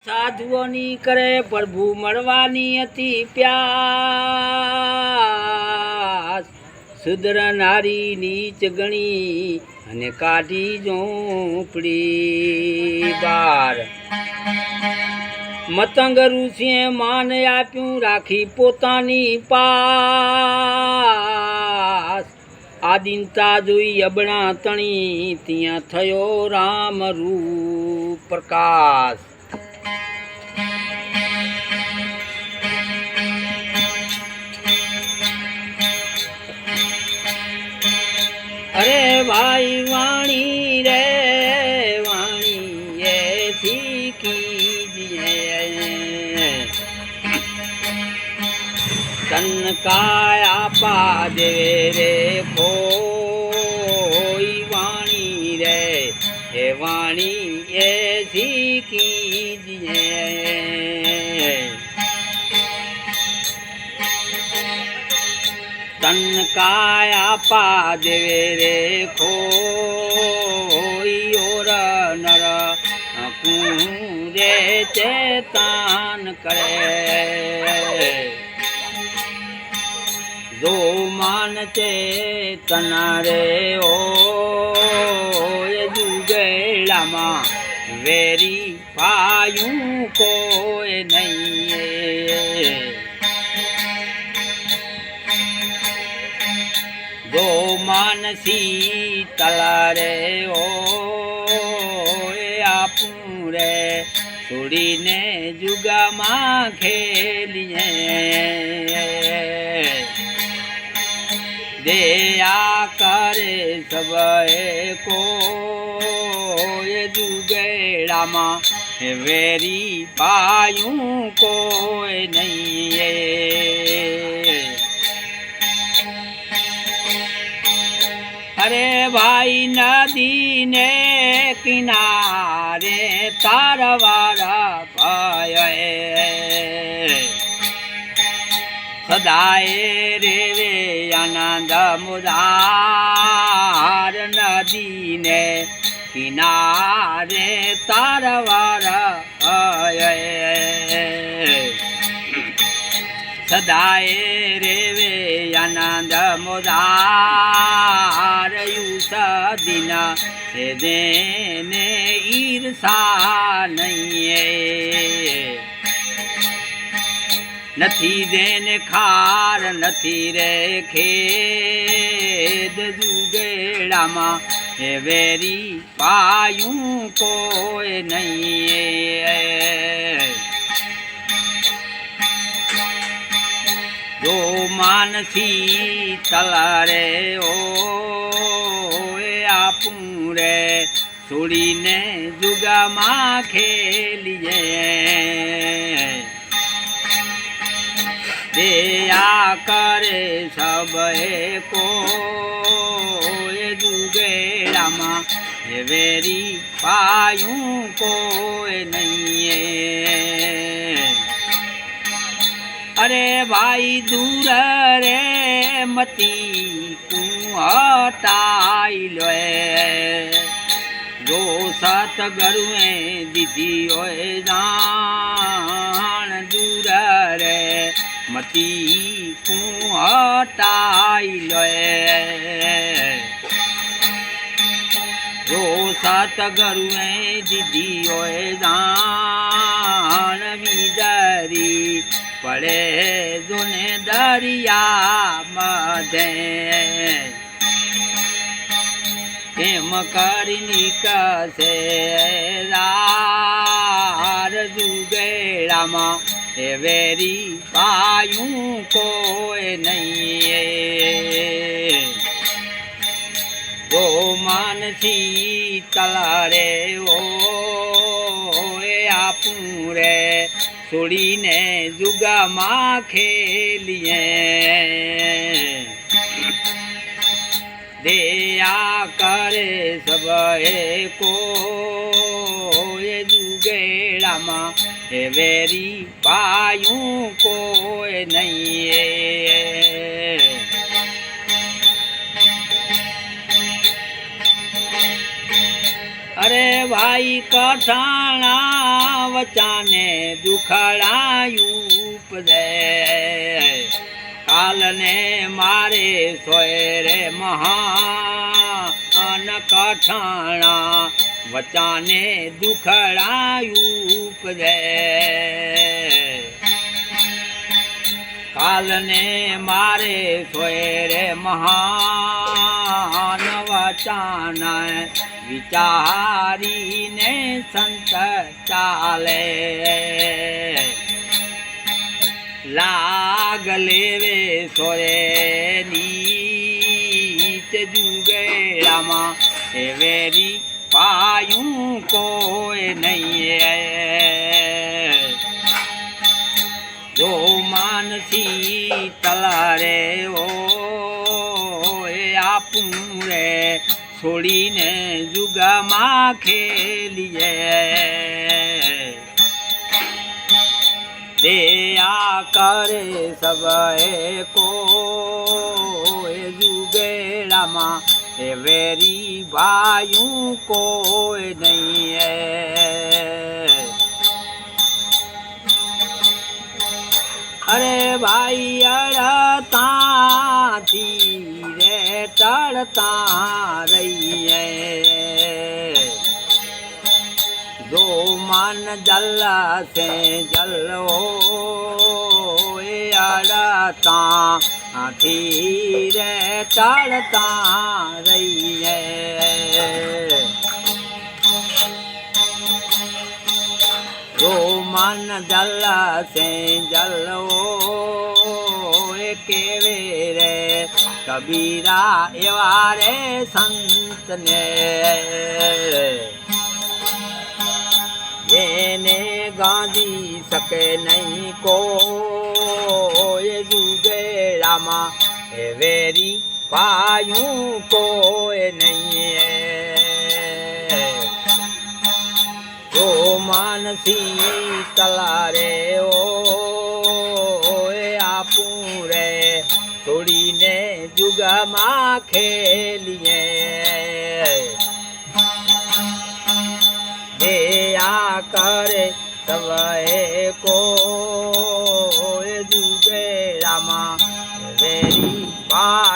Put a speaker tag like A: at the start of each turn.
A: સાધુઓની કરે પ્રભુ મળવાની હતી પ્યાસ, શુદ્ર નારી નીચ ગણી અને કાઢી ઝૂંપડી બાર. મતંગ ઋષિએ માન આપ્યું રાખી પોતાની પાસ, આદિનતા જોઈ અબણા તણી ત્યાં થયો રામ રૂપ પ્રકાશ. અરે ભાઈ વાણી રે વાણી એથી કીજીએ, તન કાયા પા દેવે રે કોઈ વાણી રે એ વાણી એથી કીજીએ. તન કાયા પા દેવે રે કોઈ ઓર નર કુરે ચેતાન કરે, જો માન ચેતના રે ઓ જુગેડામાં વેરી પાયું કોઈ નહીં. જો માનસી તલા રે ઓ આપું રે છોડીને જુગામાં ખેલીએ, દયા કરે સબએ કો જુગેડામાં વેરી પાયું કોઈ નહીં. અરે ભાઈ નદી ને કિનારે તારવારા ભય, સદાય રે રે આનંદ મુરાર. નદી ને કિનારે તારવારા ભય, સદાય રે વે આનંદ મોદાર. યુસદિન દેને ઈર્ષા નહીં, નથી દેને ખાર નથી રે ખેદ. જુગેડામાં એ વેરી પાયું કોઈ નહીં. જો માનસી તલા રે ઓ આપું રે છોડીને જુગામાં ખેલીએ, દયા કરે સબએ કો જુગેડામાં વેરી પાયું કોઈ નહીં. અરે ભાઈ દૂર રે મતી તું હટાઈ લે, જો સતગરુએ દીધી હોય જાણ. દૂર રે મતી તું હટાઈ લે, જો સતગરુએ દીધી હોય જાણ. વિદરી પડે જોને દરિયા મધે, એમ કરી નીકળશે રાર. જુગેડામાં એ વેરી પાયું કોઈ નહીં. જો માનસી તલા રે ઓ આપું રે છોડીને જુગામાં ખેલીએ, દયા કરે સબએ કો જુગેડામાં એ વેરી પાયું કોઈ નહીં. અરે ભાઈ ભાઈ કઠાણા વચાને દુખડાયું ઉપદે કાલને મારે સોયરે મહાન કઠાણા વચાને દુખડાયું ઉપદે કાલને મારે સોયરે મહાન વચાન વિચારીને સંત ચાલે લાગ લેવે સોરે નીચ જુગેડામાં એ વેરી પાયું કોઈ નહીં જો માનસી તલારે ઓ આપું રે છોડીને જુગામાં ખેલીએ દયા કરે સબએ કો જુગેડામાં એ વેરી ભાયું કોઈ નહીં અરે ભાઈ અડતાથી રે ટળતા રહીએ જો મન જલ સે જલો એ અડતાથી રે ટળતા રહીએ જો મન જલ સે જલો કેવે રે કબીરા એવા રે સંતને એને ગાંધી શકે નહીં કોઈ જુગેડામાં એ વેરી પાયું કોઈ નહીં જો માનસી તલારે ઓ આપું રે છોડીને જુગામાં ખેલીએ દયા કરે સવએ કો જુગેડામાં વેરી પા